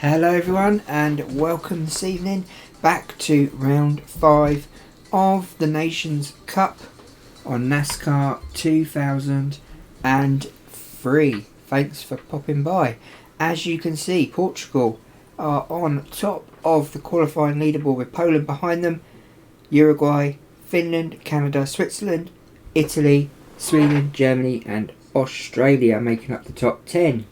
Hello everyone and welcome this evening back to round 5 of the Nations Cup on NASCAR 2003. Thanks for popping by. As you can see, Portugal are on top of the qualifying leaderboard with Poland behind them, Uruguay, Finland, Canada, Switzerland, Italy, Sweden, Germany and Australia making up the top 10.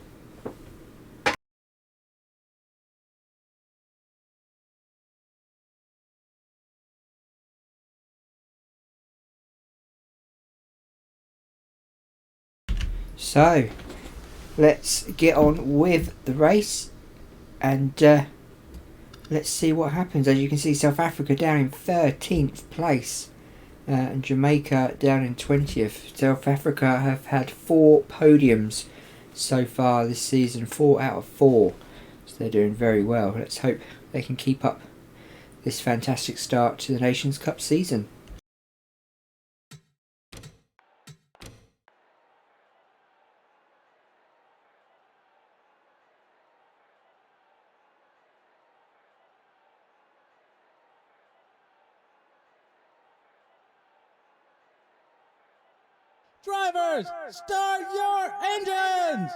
So, let's get on with the race and let's see what happens. As you can see, South Africa down in 13th place and Jamaica down in 20th. South Africa have had 4 podiums so far this season, 4 out of 4. So they're doing very well. Let's hope they can keep up this fantastic start to the Nations Cup season. Drivers, start your engines!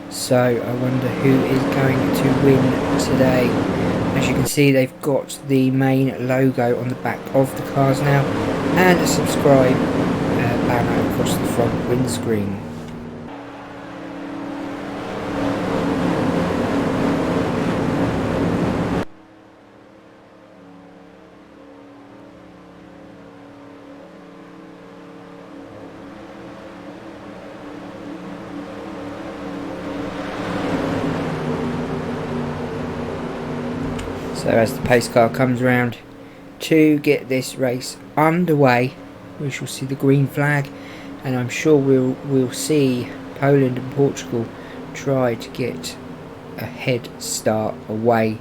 So I wonder who is going to win today. As you can see, they've got the main logo on the back of the cars now and a subscribe banner across the front windscreen. So as the pace car comes round to get this race underway, we shall see the green flag, and I'm sure we'll see Poland and Portugal try to get a head start away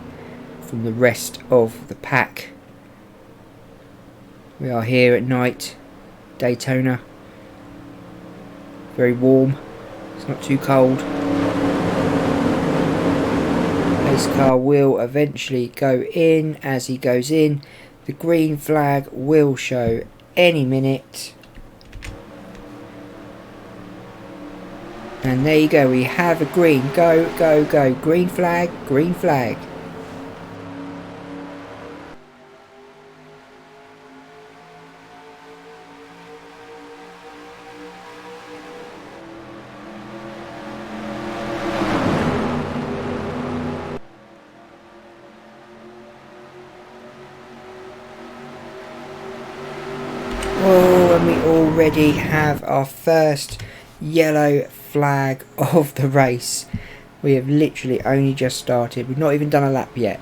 from the rest of the pack. We are here at night, Daytona, very warm, it's not too cold. This car will eventually go in. As he goes in, the green flag will show any minute. And there you go, we have a green. Go, go, go. Green flag, green flag. Oh, and we already have our first yellow flag of the race. We have literally only just started. We've not even done a lap yet.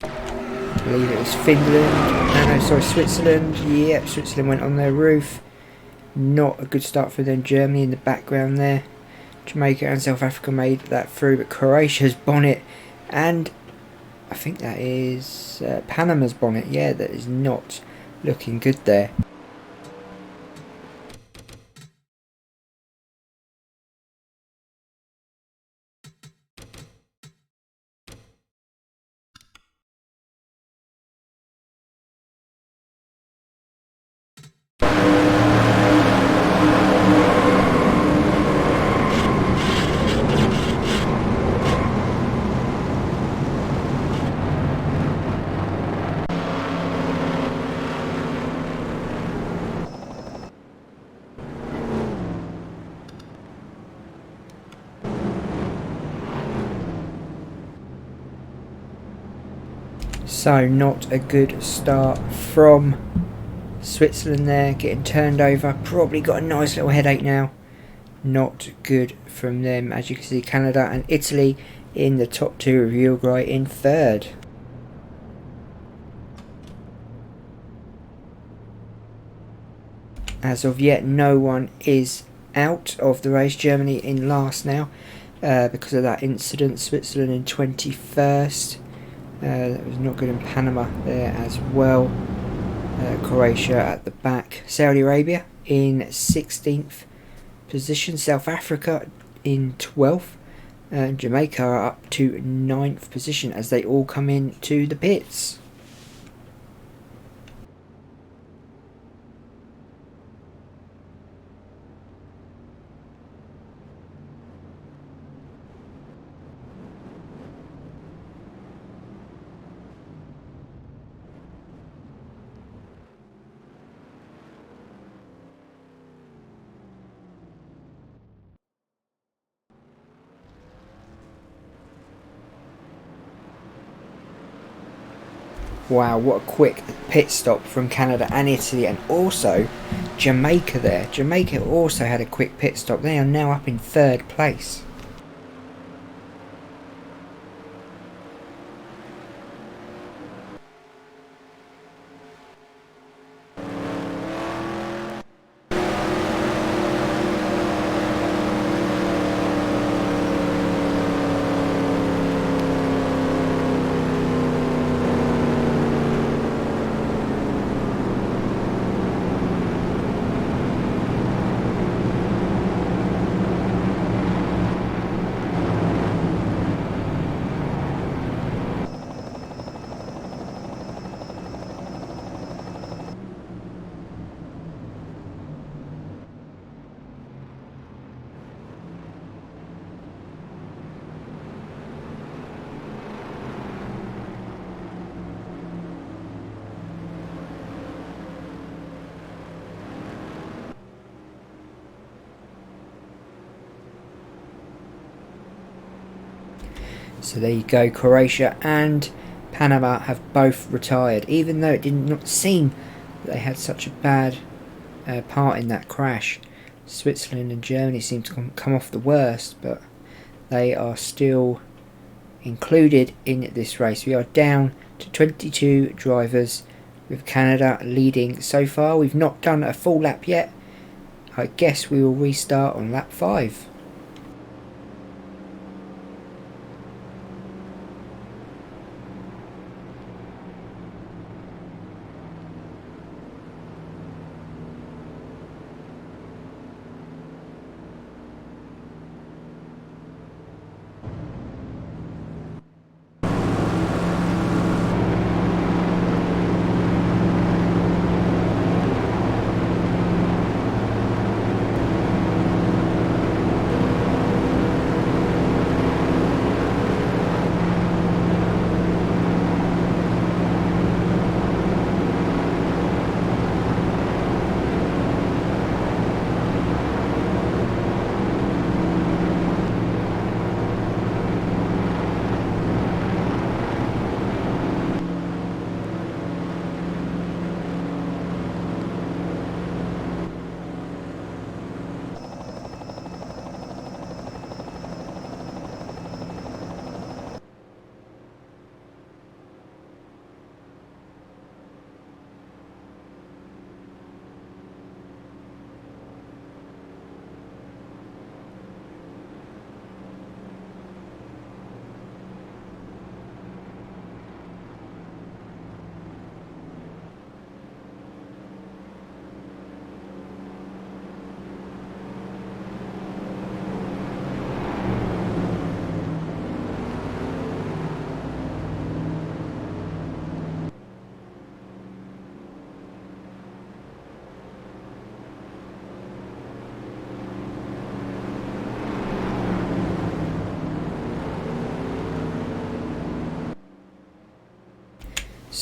I believe it was Finland. No, sorry, Switzerland. Yep, Switzerland went on their roof. Not a good start for them. Germany in the background there. Jamaica and South Africa made that through, but Croatia's bonnet, and I think that is Panama's bonnet. Yeah, that is not looking good there. So not a good start from Switzerland there, getting turned over. Probably got a nice little headache now. Not good from them. As you can see, Canada and Italy in the top two, with Uruguay in third. As of yet, no one is out of the race. Germany in last now because of that incident. Switzerland in 21st. That was not good in Panama there as well. Croatia at the back. Saudi Arabia in 16th position. South Africa in 12th. And Jamaica are up to 9th position as they all come in to the pits. Wow, what a quick pit stop from Canada and Italy, and also Jamaica there. Jamaica also had a quick pit stop. They are now up in third place. So there you go, Croatia and Panama have both retired, even though it did not seem that they had such a bad part in that crash. Switzerland and Germany seem to come off the worst, but they are still included in this race. We are down to 22 drivers, with Canada leading so far. We've not done a full lap yet. I guess we will restart on lap 5.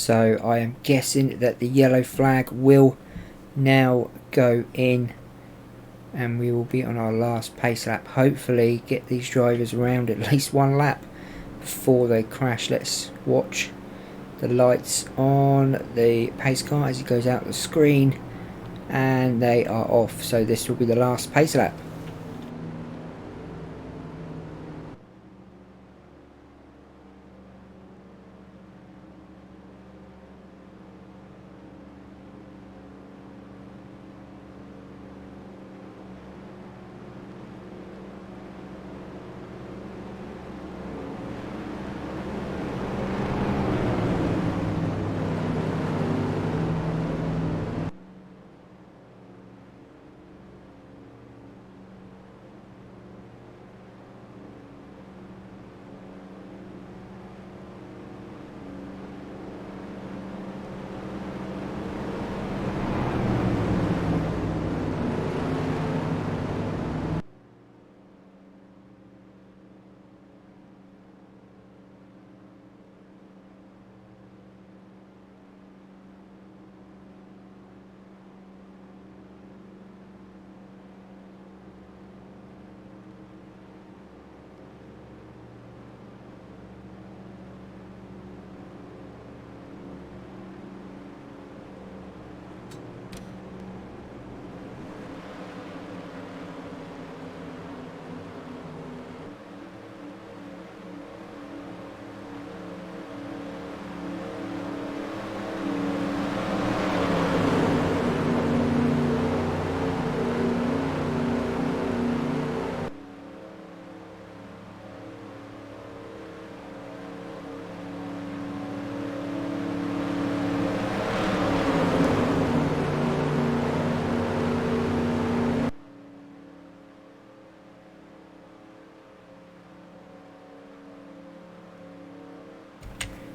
So I am guessing that the yellow flag will now go in, and we will be on our last pace lap. Hopefully get these drivers around at least one lap before they crash. Let's watch the lights on the pace car as it goes out the screen, and they are off. So this will be the last pace lap.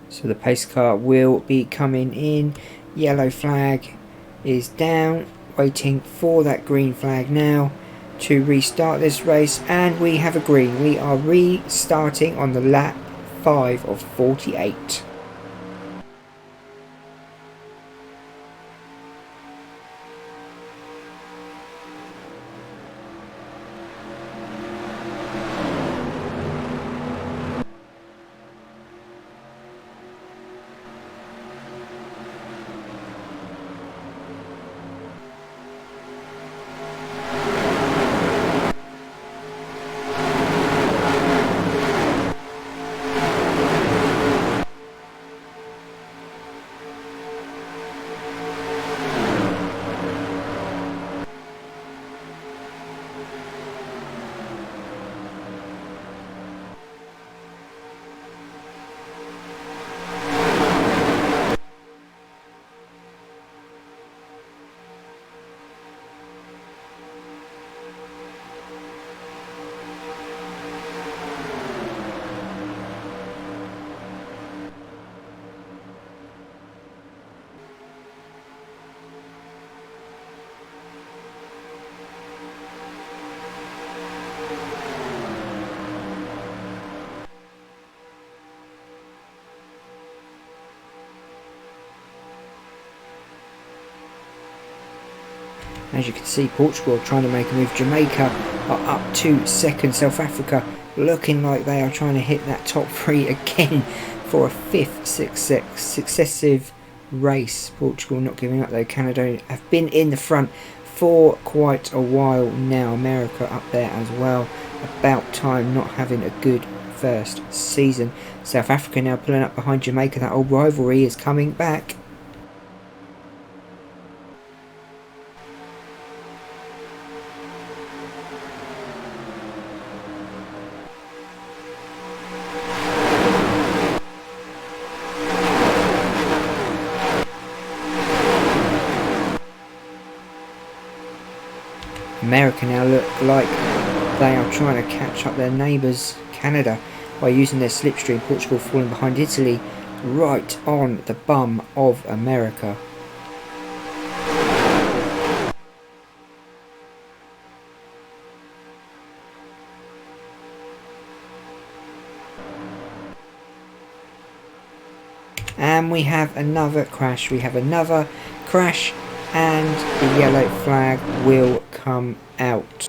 So the pace car will be coming in. Yellow flag is down, waiting for that green flag now to restart this race, and we have a green. We are restarting on the lap 5 of 48. As you can see, Portugal are trying to make a move. Jamaica are up to second. South Africa looking like they are trying to hit that top 3 again for a 5th successive race. Portugal not giving up though. Canada have been in the front for quite a while now. America up there as well. About time, not having a good first season. South Africa now pulling up behind Jamaica. That old rivalry is coming back. America now look like they are trying to catch up their neighbours Canada by using their slipstream. Portugal falling behind Italy right on the bum of America. And we have another crash. We have another crash, and the yellow flag will come out.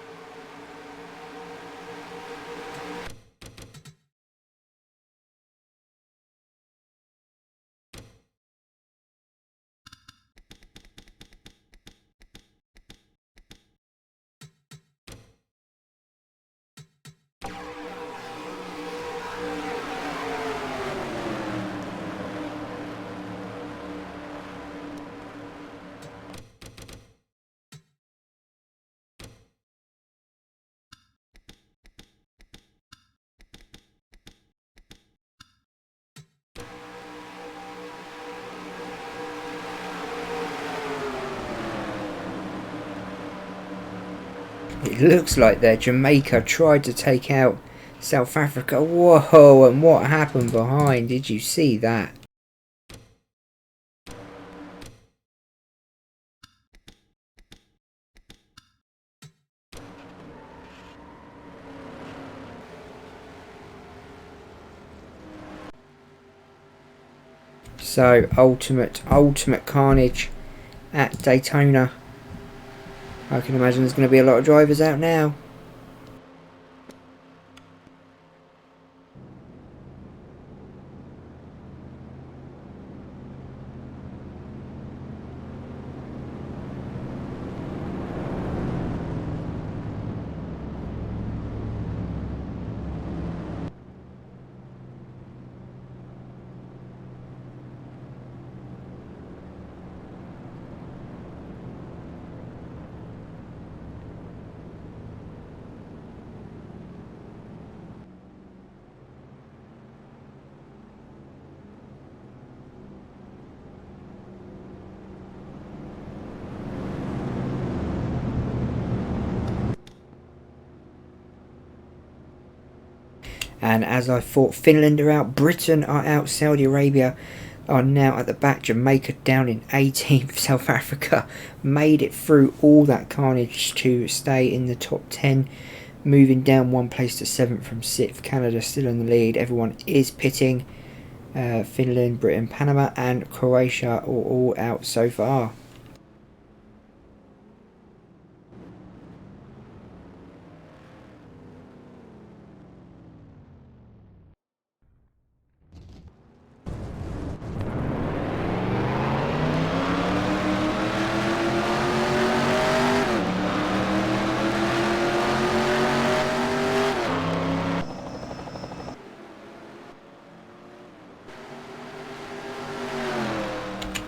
It looks like there Jamaica tried to take out South Africa. Whoa, and what happened behind? Did you see that? So, ultimate carnage at Daytona. I can imagine there's going to be a lot of drivers out now. And as I thought, Finland are out, Britain are out, Saudi Arabia are now at the back, Jamaica down in 18th, South Africa made it through all that carnage to stay in the top 10, moving down one place to 7th from 6th, Canada still in the lead, everyone is pitting, Finland, Britain, Panama and Croatia are all out so far.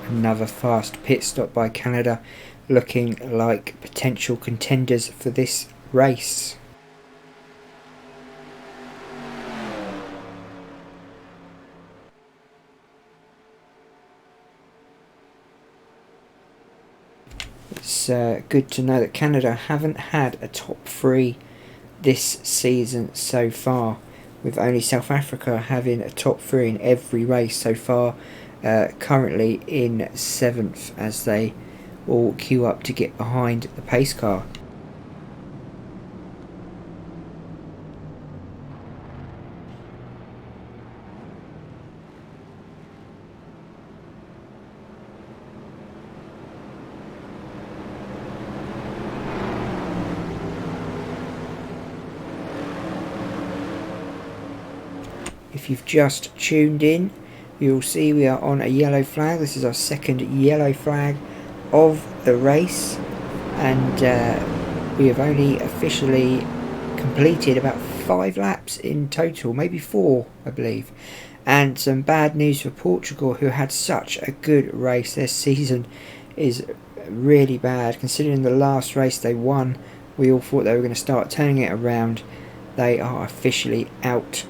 Another fast pit stop by Canada, looking like potential contenders for this race. It's good to know that Canada haven't had a top 3 this season so far, with only South Africa having a top 3 in every race so far. Currently in 7th as they all queue up to get behind the pace car. If you've just tuned in, you'll see we are on a yellow flag. This is our second yellow flag of the race, and we have only officially completed about 5 laps in total, maybe 4 I believe. And some bad news for Portugal, who had such a good race. Their season is really bad considering the last race they won. We all thought they were going to start turning it around. They are officially out.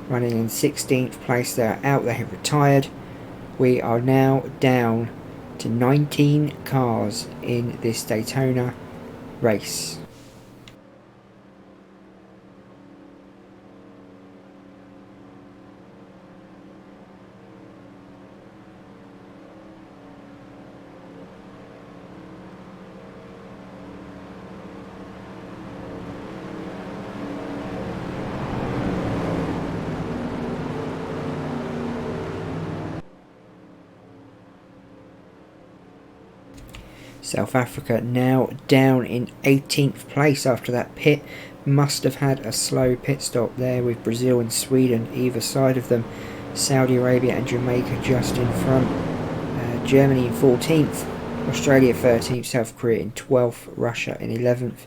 Running in 16th place, they're out, they have retired. We are now down to 19 cars in this Daytona race. South Africa now down in 18th place after that pit. Must have had a slow pit stop there with Brazil and Sweden either side of them. Saudi Arabia and Jamaica just in front. Germany in 14th. Australia 13th. South Korea in 12th. Russia in 11th.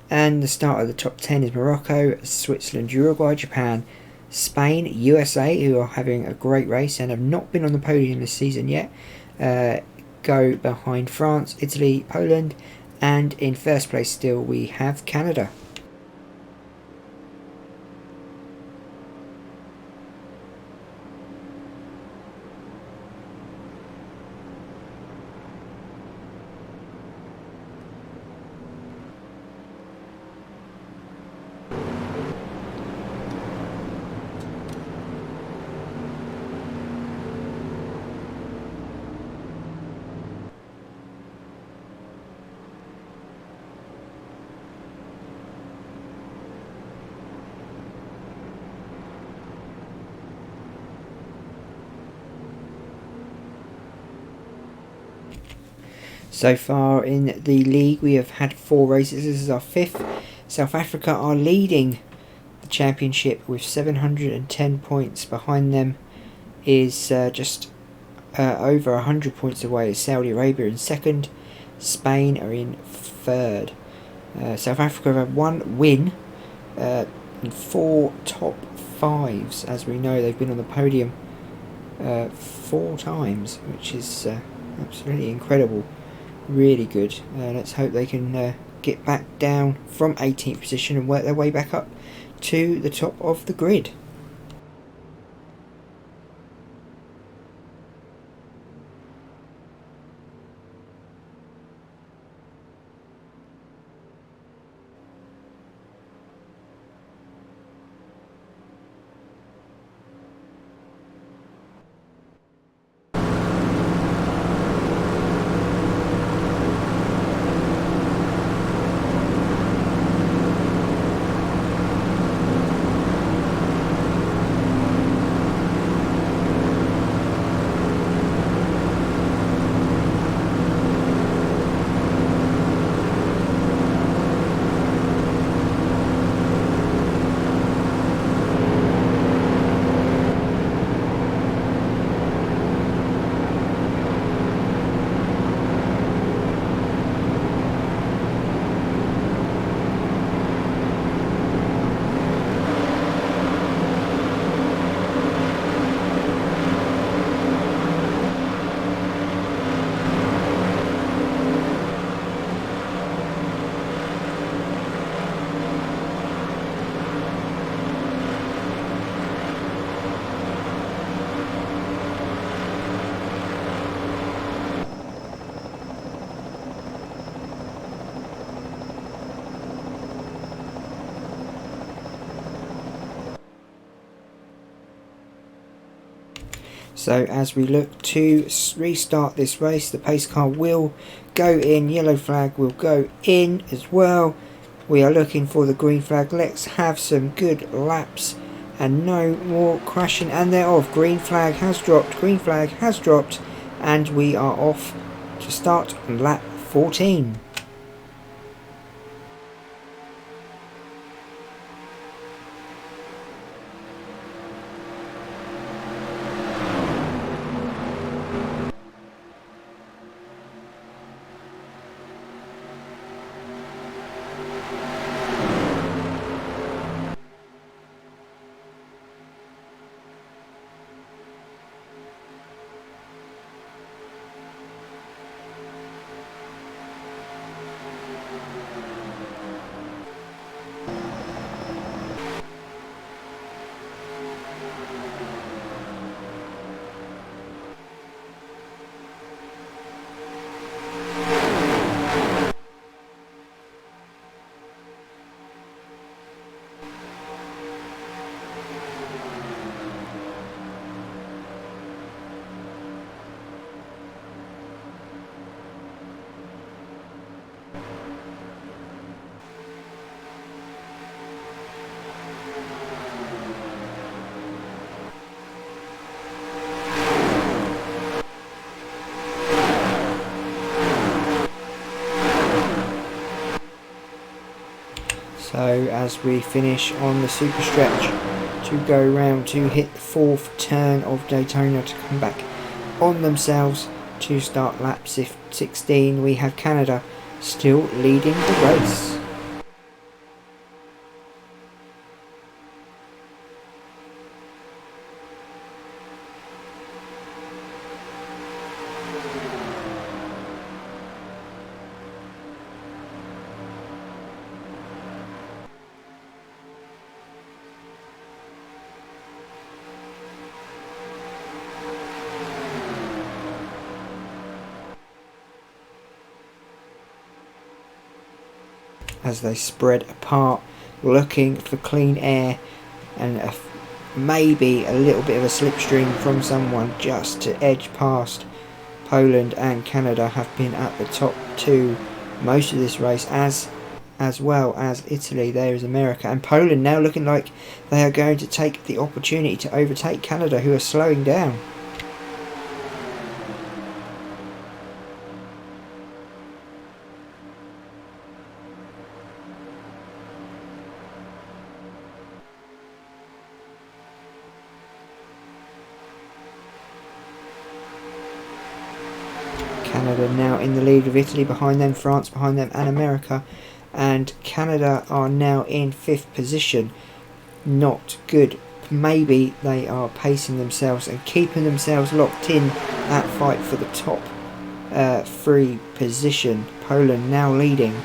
And the start of the top 10 is Morocco, Switzerland, Uruguay, Japan, Spain, USA, who are having a great race and have not been on the podium this season yet. Go behind France, Italy, Poland, and in first place still we have Canada. So far in the league we have had 4 races. This is our 5th. South Africa are leading the championship with 710 points. Behind them is just over 100 points away is Saudi Arabia in 2nd. Spain are in 3rd. South Africa have 1 win and 4 top 5s. As we know, they've been on the podium 4 times, which is absolutely incredible. Really good. Let's hope they can get back down from 18th position and work their way back up to the top of the grid. So as we look to restart this race, the pace car will go in, yellow flag will go in as well. We are looking for the green flag. Let's have some good laps and no more crashing. And they're off. Green flag has dropped, green flag has dropped, and we are off to start lap 14. So as we finish on the super stretch to go round to hit the 4th turn of Daytona to come back on themselves to start lap 16, we have Canada still leading the race. As they spread apart, looking for clean air and maybe a little bit of a slipstream from someone just to edge past. Poland and Canada have been at the top two most of this race, as well as Italy. There is America, and Poland now looking like they are going to take the opportunity to overtake Canada, who are slowing down. Canada now in the lead with Italy behind them, France behind them, and America. And Canada are now in 5th position. Not good. Maybe they are pacing themselves and keeping themselves locked in that fight for the top 3 position. Poland now leading.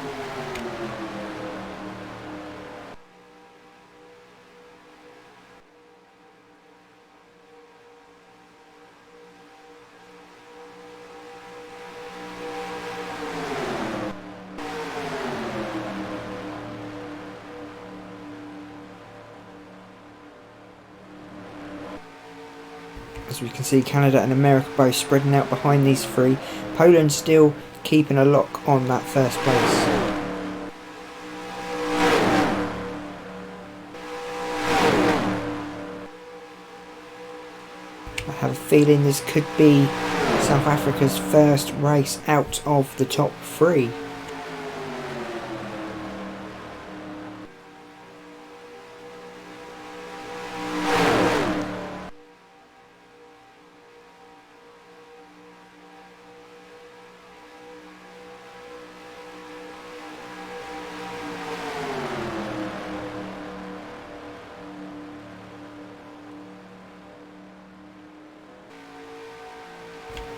As we can see, Canada and America both spreading out behind these 3. Poland still keeping a lock on that 1st place. I have a feeling this could be South Africa's first race out of the top 3.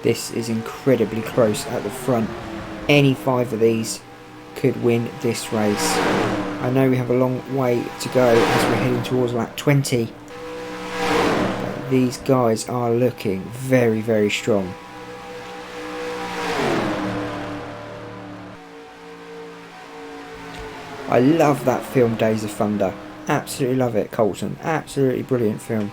This is incredibly close at the front. Any 5 of these could win this race. I know we have a long way to go as we're heading towards lap 20. But these guys are looking very, very strong. I love that film, Days of Thunder. Absolutely love it, Colton. Absolutely brilliant film.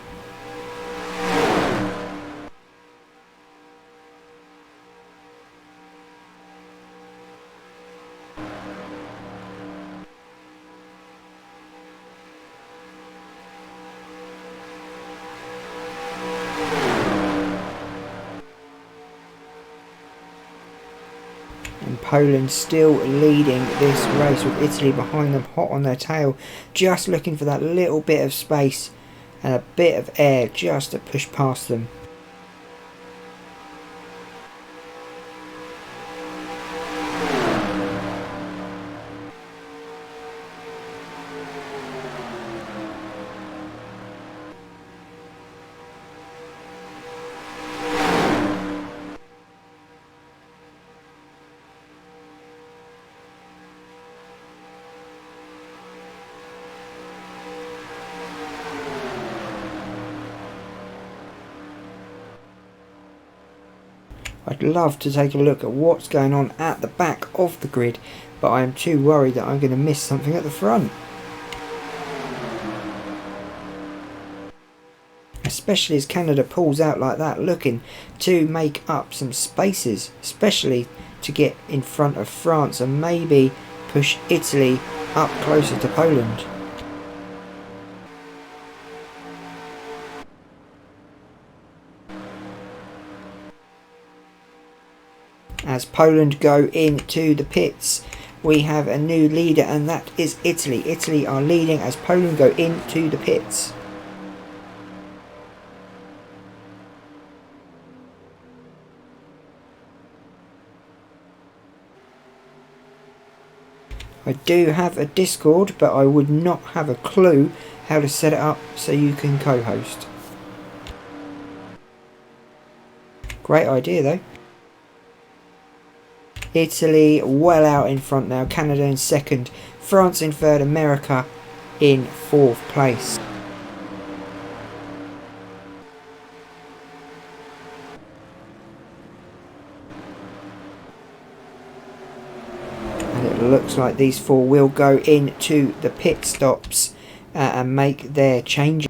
Poland still leading this race with Italy behind them, hot on their tail, just looking for that little bit of space and a bit of air just to push past them. I'd love to take a look at what's going on at the back of the grid, but I am too worried that I'm going to miss something at the front. Especially as Canada pulls out like that, looking to make up some spaces, especially to get in front of France and maybe push Italy up closer to Poland. As Poland go into the pits, we have a new leader, and that is Italy. Italy are leading as Poland go into the pits. I do have a Discord, but I would not have a clue how to set it up so you can co-host. Great idea though. Italy well out in front now, Canada in second, France in third, America in fourth place. And it looks like these four will go into the pit stops and make their changes.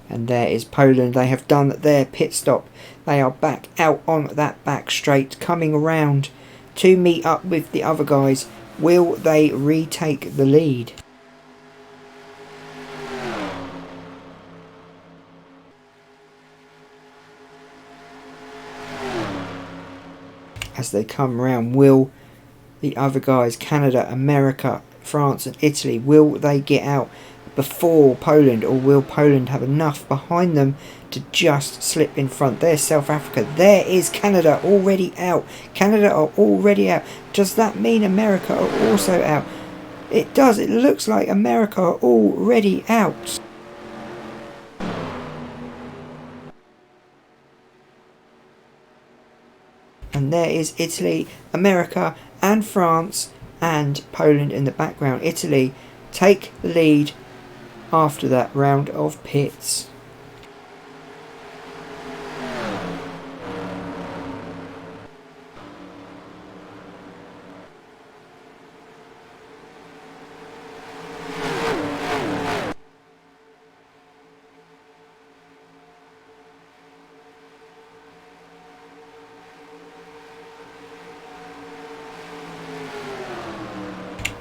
And there is Poland. They have done their pit stop. They are back out on that back straight, coming around to meet up with the other guys. Will they retake the lead? As they come around, will the other guys, Canada, America, France and Italy, will they get out before Poland, or will Poland have enough behind them to just slip in front? There's South Africa. There is Canada already out. Canada are already out. Does that mean America are also out? It does. It looks like America are already out. And there is Italy, America and France and Poland in the background. Italy take the lead after that round of pits.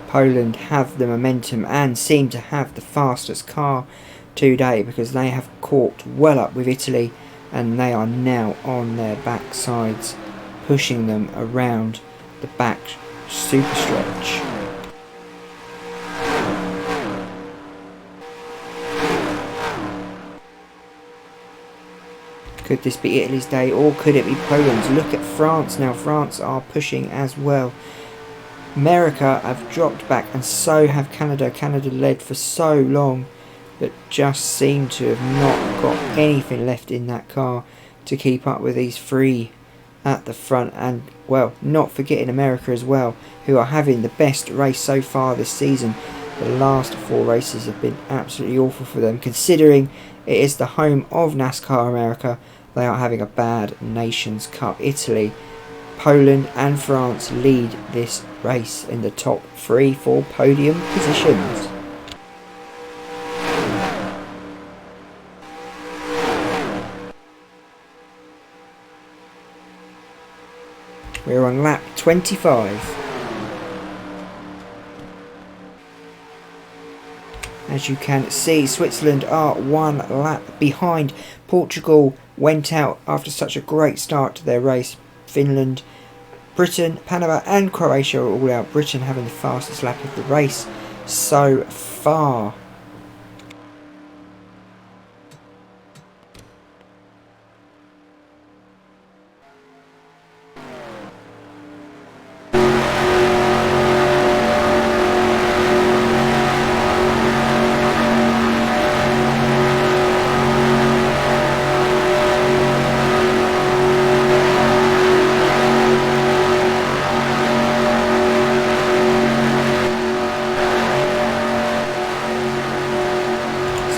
Poland have the momentum and seem to have the fastest car today, because they have caught well up with Italy and they are now on their backsides, pushing them around the back super stretch. Could this be Italy's day, or could it be Poland's? Look at France now. France are pushing as well. America have dropped back, and so have Canada. Canada led for so long, but just seem to have not got anything left in that car to keep up with these three at the front. And, well, not forgetting America as well, who are having the best race so far this season. The last 4 races have been absolutely awful for them, considering it is the home of NASCAR America. They are having a bad Nations Cup. Italy, Poland and France lead this race in the top 3 for podium positions. We're on lap 25. As you can see, Switzerland are 1 lap behind. Portugal went out after such a great start to their race. Finland, Britain, Panama and Croatia are all out. Britain having the fastest lap of the race so far.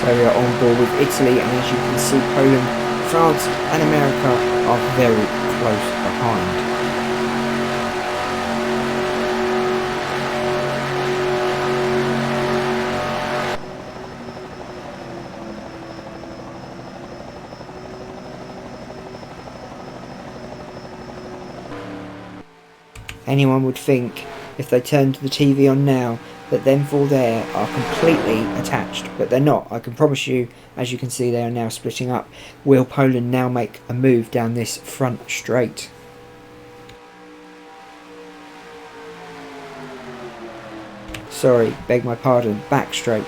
So we are on board with Italy, and as you can see, Poland, France and America are very close behind. Anyone would think, if they turned the TV on now, that them four there are completely attached, but they're not. I can promise you, as you can see, they are now splitting up. Will Poland now make a move down this front straight? Sorry, beg my pardon, back straight.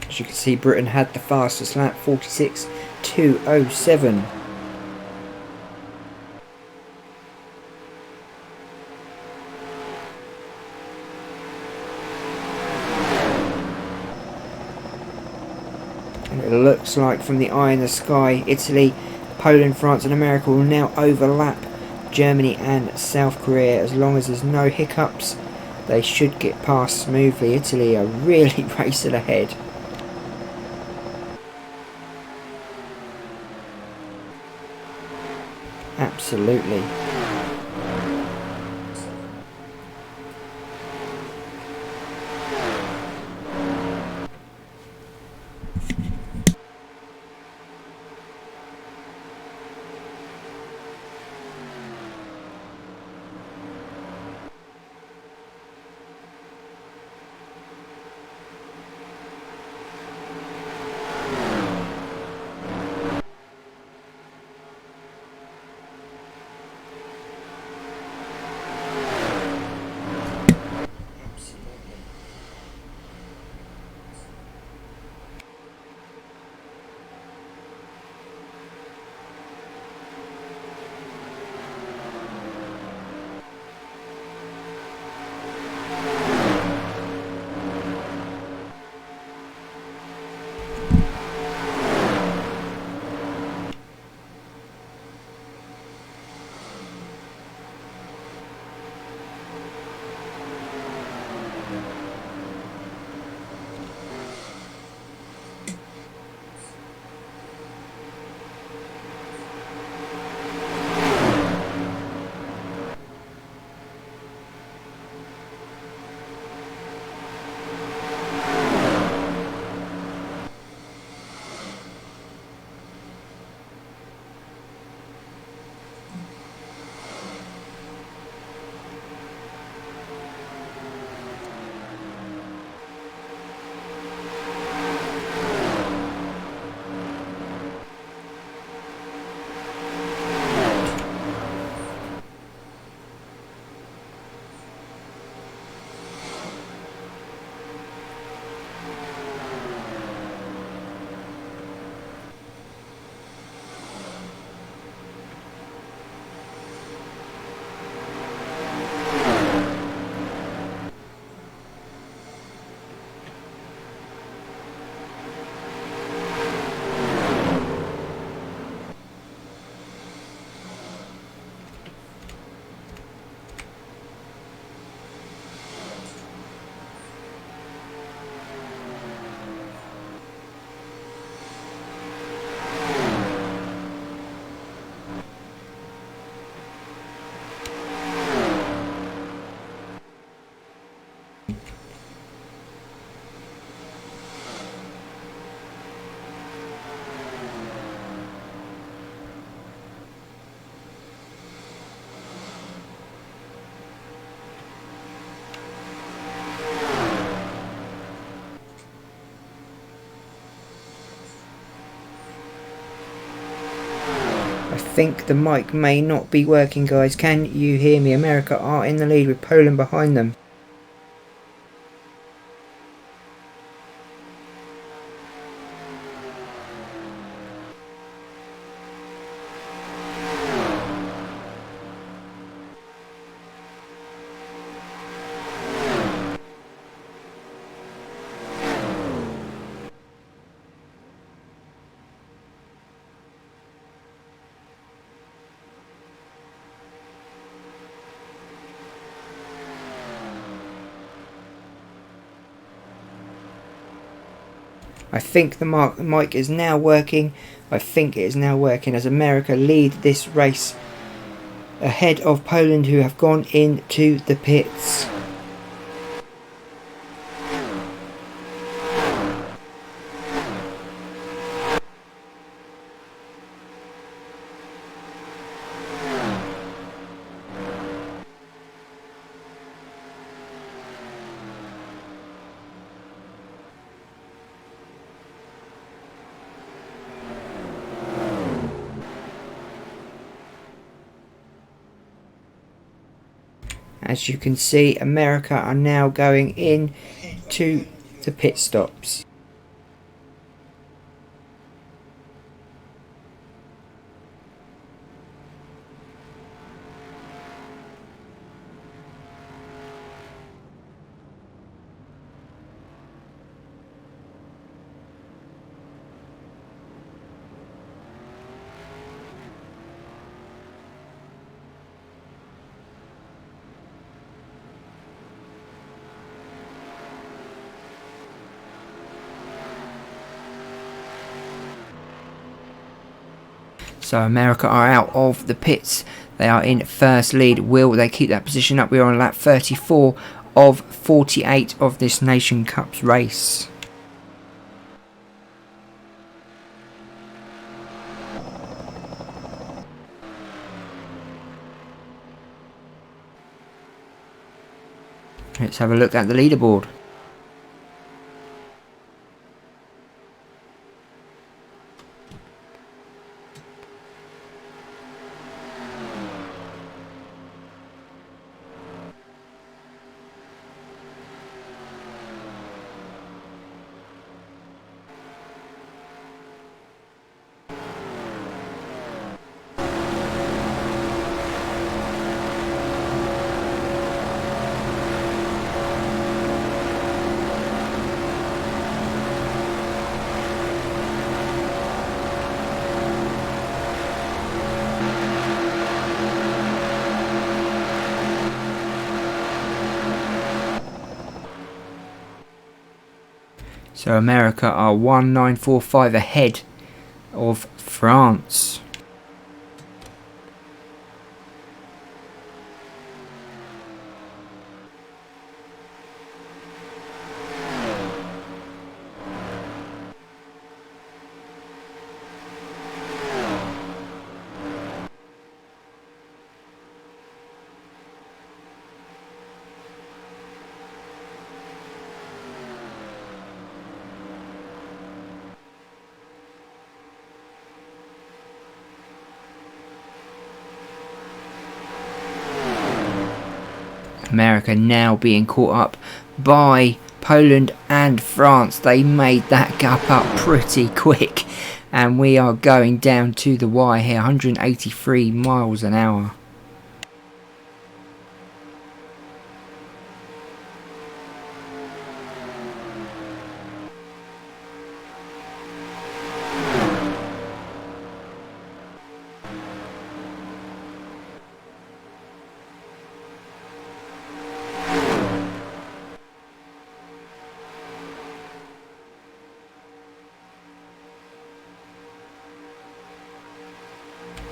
As you can see, Britain had the fastest lap, 46.207. And it looks like from the eye in the sky, Italy, Poland, France and America will now overlap Germany and South Korea. As long as there's no hiccups, they should get past smoothly. Italy are really racing ahead. Absolutely. I think the mic may not be working, guys. Can you hear me? America are in the lead with Poland behind them. I think the mic is now working. I think it is now working as America lead this race ahead of Poland, who have gone into the pits. As you can see, America are now going in to the pit stops. So America are out of the pits. They are in first lead. Will they keep that position up? We are on lap 34 of 48 of this Nation Cups race. Let's have a look at the leaderboard. So America are 1945 ahead of France. America now being caught up by Poland and France. They made that gap up pretty quick, and we are going down to the wire here, 183 miles an hour.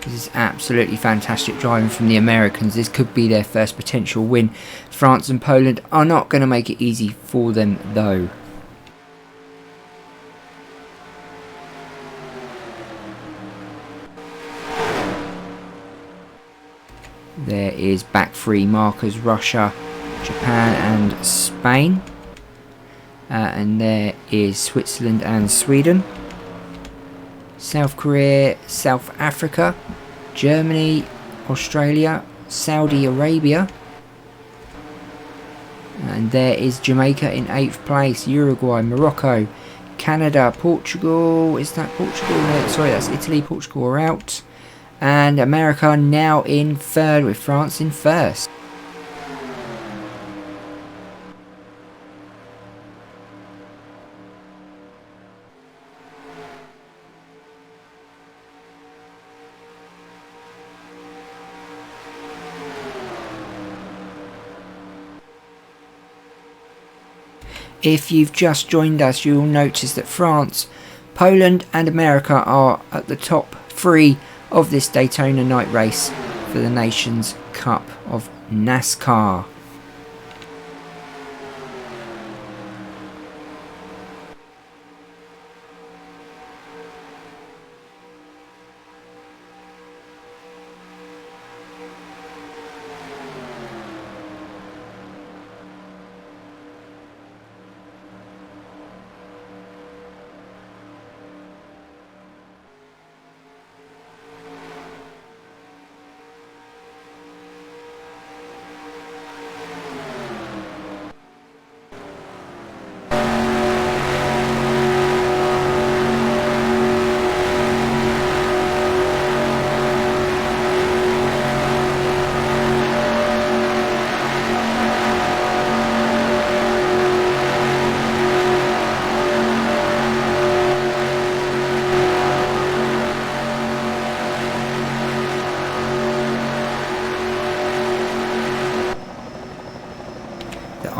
This is absolutely fantastic driving from the Americans. This could be their first potential win. France and Poland are not going to make it easy for them though. There is back three markers: Russia, Japan and Spain. And there is Switzerland and Sweden. South Korea, South Africa, Germany, Australia, Saudi Arabia. And there is Jamaica in 8th place, Uruguay, Morocco, Canada, Portugal. Is that Portugal? No, sorry, that's Italy. Portugal are out. And America now in 3rd with France in 1st. If you've just joined us, you'll notice that France, Poland and America are at the top 3 of this Daytona night race for the Nations Cup of NASCAR.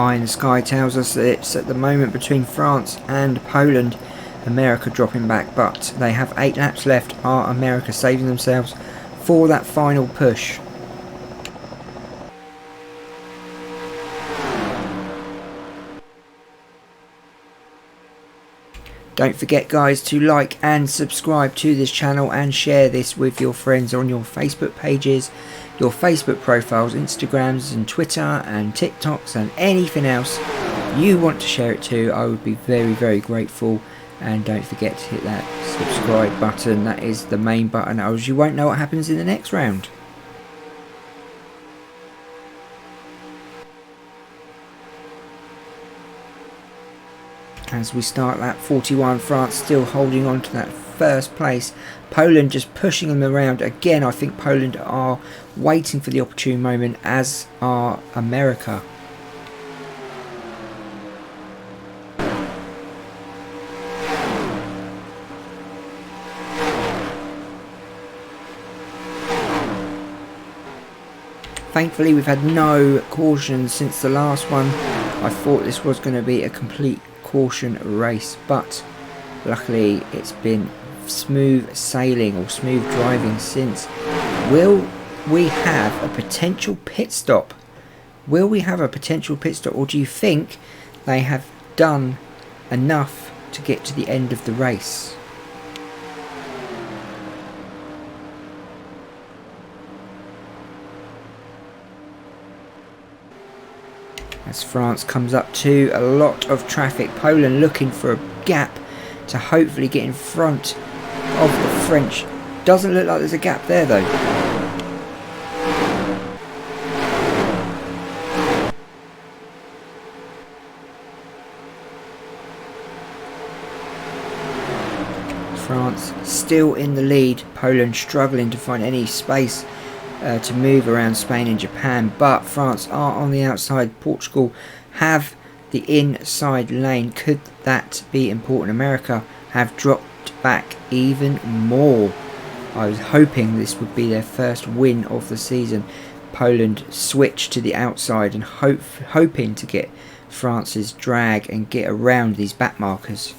eye in the sky tells us that it's at the moment between France and Poland. America dropping back, but they have 8 laps left. Are America saving themselves for that final push? Don't forget, guys, to like and subscribe to this channel and share this with your friends on your Facebook pages, your Facebook profiles, Instagrams and Twitter and TikToks and anything else you want to share it to. I would be very, very grateful. And don't forget to hit that subscribe button. That is the main button, or you won't know what happens in the next round. As we start lap 41, France still holding on to that first place. Poland just pushing them around. Again, I think Poland are waiting for the opportune moment, as are America. Thankfully, we've had no cautions since the last one. I thought this was going to be a complete caution race, but luckily it's been smooth sailing or smooth driving since. Will we have a potential pit stop? Will we have a potential pit stop, or do you think they have done enough to get to the end of the race? As France comes up to a lot of traffic, Poland looking for a gap to hopefully get in front of the French. Doesn't look like there's a gap there though. France still in the lead, Poland struggling to find any space to move around Spain and Japan, but France are on the outside. Portugal have the inside lane. Could that be important? America have dropped back even more. I was hoping this would be their first win of the season. Poland switched to the outside and hoping to get France's drag and get around these back markers.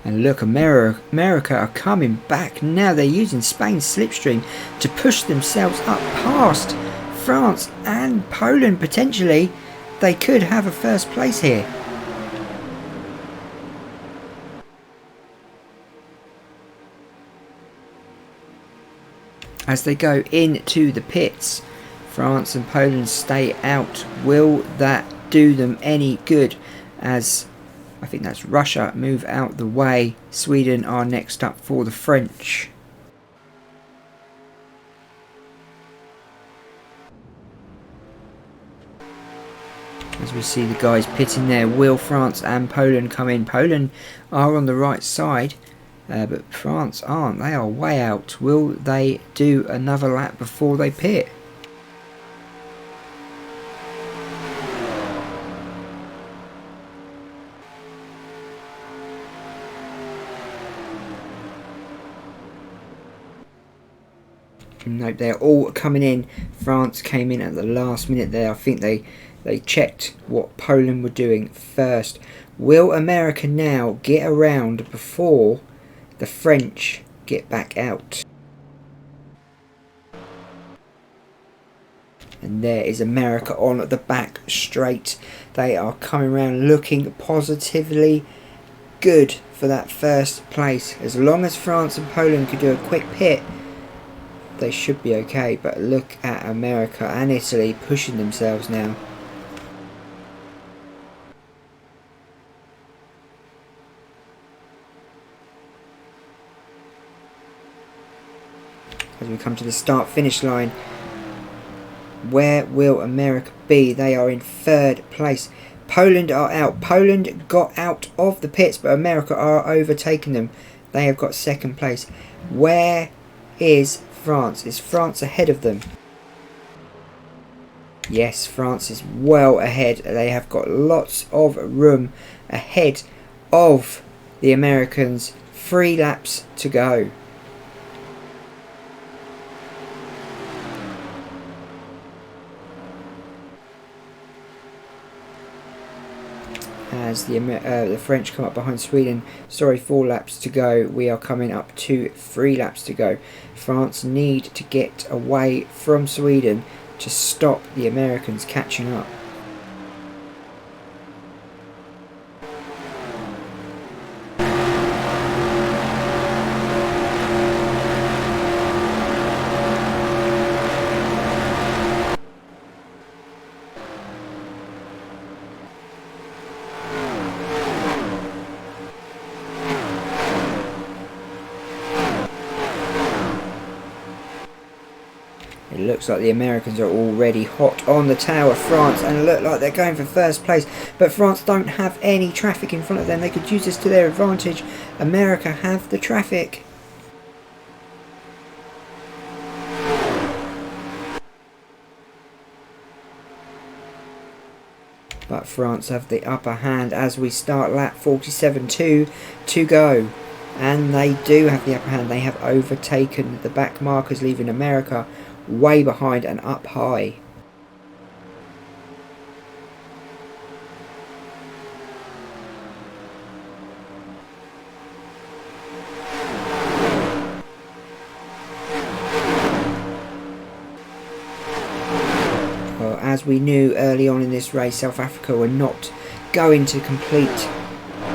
And look, America are coming back now. They're using Spain's slipstream to push themselves up past France and Poland. Potentially, they could have a first place here. As they go into the pits, France and Poland stay out. Will that do them any good? As I think that's Russia move out the way. Sweden are next up for the French. As we see the guys pitting there, will France and Poland come in? Poland are on the right side, but France aren't. They are way out. Will they do another lap before they pit? Nope, they're all coming in. France came in at the last minute there. I think they checked what Poland were doing first. Will America now get around before the French get back out? And there is America on the back straight. They are coming around looking positively good for that first place. As long as France and Poland could do a quick pit, they should be okay. But look at America and Italy pushing themselves now. As we come to the start finish line, where will America be? They are in third place. Poland are out. Poland got out of the pits, but America are overtaking them. They have got second place. Where is France? Is France ahead of them? Yes, France is well ahead. They have got lots of room ahead of the Americans. 3 laps to go. As the French come up behind Sweden. Sorry, 4 laps to go. We are coming up to 3 laps to go. France need to get away from Sweden to stop the Americans catching up. It looks like the Americans are already hot on the tail of France and look like they're going for first place. But France don't have any traffic in front of them. They could use this to their advantage. America have the traffic. But France have the upper hand as we start lap 47.2 to go. And they do have the upper hand. They have overtaken the back markers, leaving America way behind and up high. Well, as we knew early on in this race, South Africa were not going to complete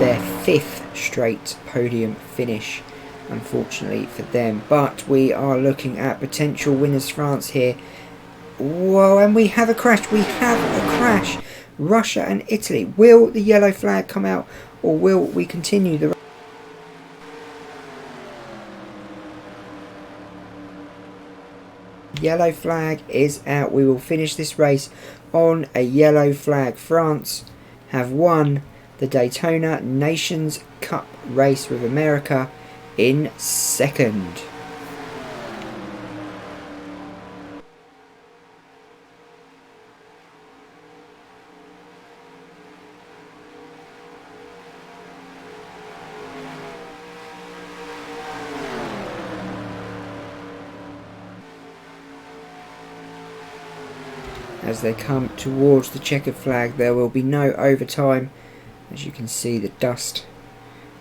their 5th straight podium finish, unfortunately for them. But we are looking at potential winners. France here. Whoa, and we have a crash. We have a crash. Russia and Italy. Will the yellow flag come out, or will we continue the... Yellow flag is out. We will finish this race on a yellow flag. France have won the Daytona Nations Cup race with America in 2nd. As they come towards the checkered flag, there will be no overtime. As you can see, the dust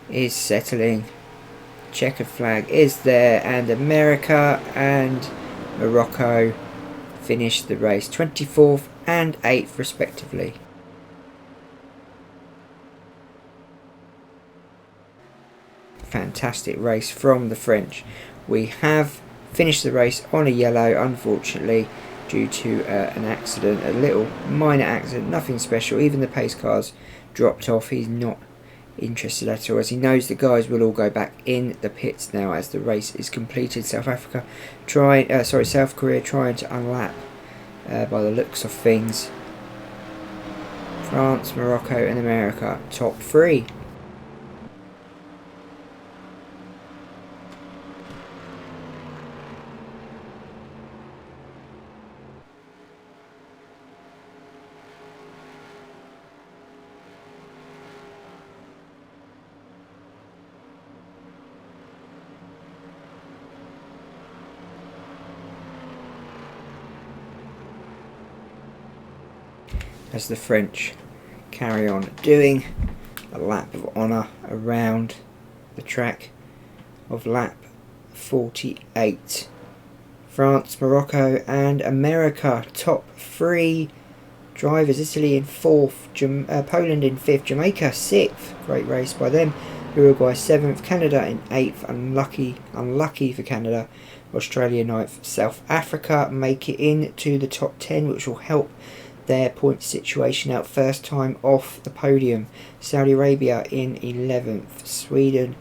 is settling. Checkered flag is there, and America and Morocco finished the race 24th and 8th respectively. Fantastic race from the French. We have finished the race on a yellow, unfortunately, due to an accident, a little minor accident, nothing special. Even the pace cars dropped off. He's not interested at all, as he knows the guys will all go back in the pits now as the race is completed. South Korea trying to unlap by the looks of things. France, Morocco and America top 3. As the French carry on doing a lap of honour around the track of lap 48. France, Morocco and America top 3 drivers. Italy in 4th, Poland in 5th, Jamaica 6th, great race by them. Uruguay 7th, Canada in 8th, unlucky for Canada. Australia 9th, South Africa make it into the top 10, which will help their point situation out. First time off the podium. Saudi Arabia in 11th, Sweden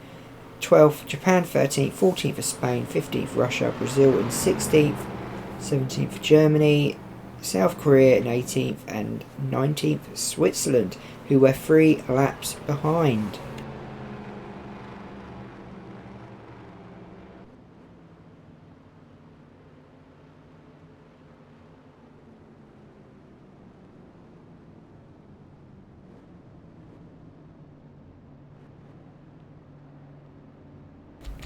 12th, Japan 13th, 14th for Spain, 15th Russia, Brazil in 16th, 17th for Germany, South Korea in 18th and 19th Switzerland, who were 3 laps behind.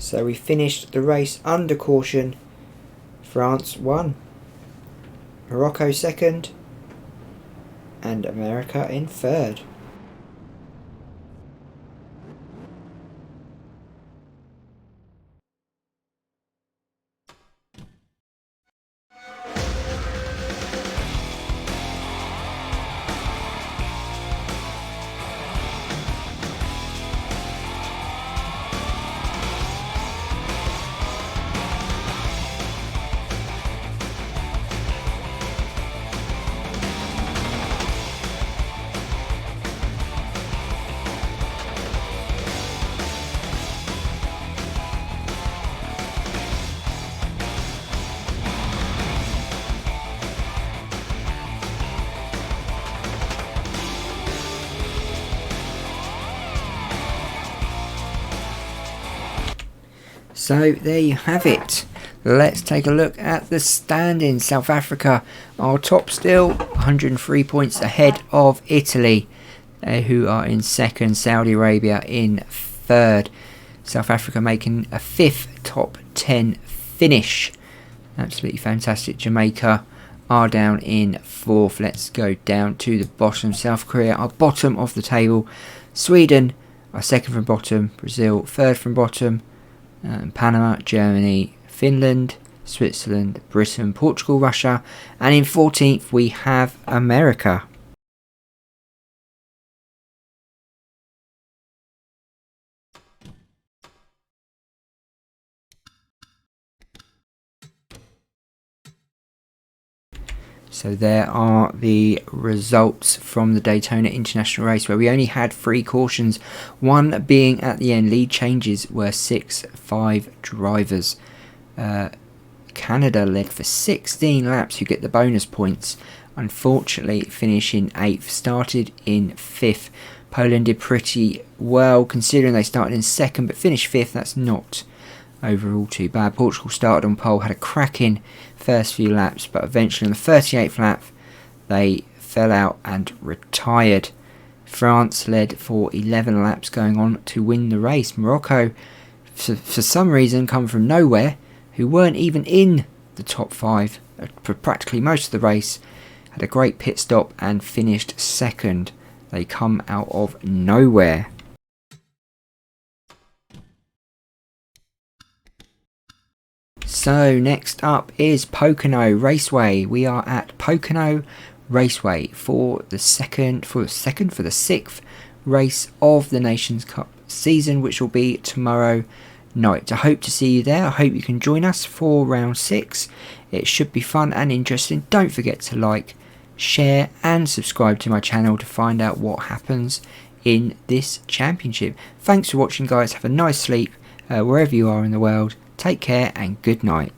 So we finished the race under caution. France won, Morocco second, and America in third. So there you have it. Let's take a look at the standings. South Africa are top still, 103 points ahead of Italy, who are in second. Saudi Arabia in third. South Africa making a fifth top 10 finish. Absolutely fantastic. Jamaica are down in fourth. Let's go down to the bottom. South Korea are bottom of the table. Sweden are second from bottom. Brazil third from bottom. Panama, Germany, Finland, Switzerland, Britain, Portugal, Russia, and in 14th we have America. So there are the results from the Daytona International race, where we only had 3 cautions, one being at the end. Lead changes were 6-5 drivers. Canada led for 16 laps, who get the bonus points, unfortunately finishing 8th. Started in 5th. Poland did pretty well considering they started in 2nd but finished 5th. That's not overall too bad. Portugal started on pole, had a cracking first few laps, but eventually on the 38th lap they fell out and retired. France led for 11 laps going on to win the race. Morocco, for some reason, come from nowhere, who weren't even in the top 5 for practically most of the race, had a great pit stop and finished 2nd. They come out of nowhere. So next up is Pocono Raceway. We are at Pocono Raceway for the 6th race of the Nations Cup season, which will be tomorrow night. I hope to see you there. I hope you can join us for round 6. It should be fun and interesting. Don't forget to like, share and subscribe to my channel to find out what happens in this championship. Thanks for watching, guys. Have a nice sleep wherever you are in the world. Take care and good night.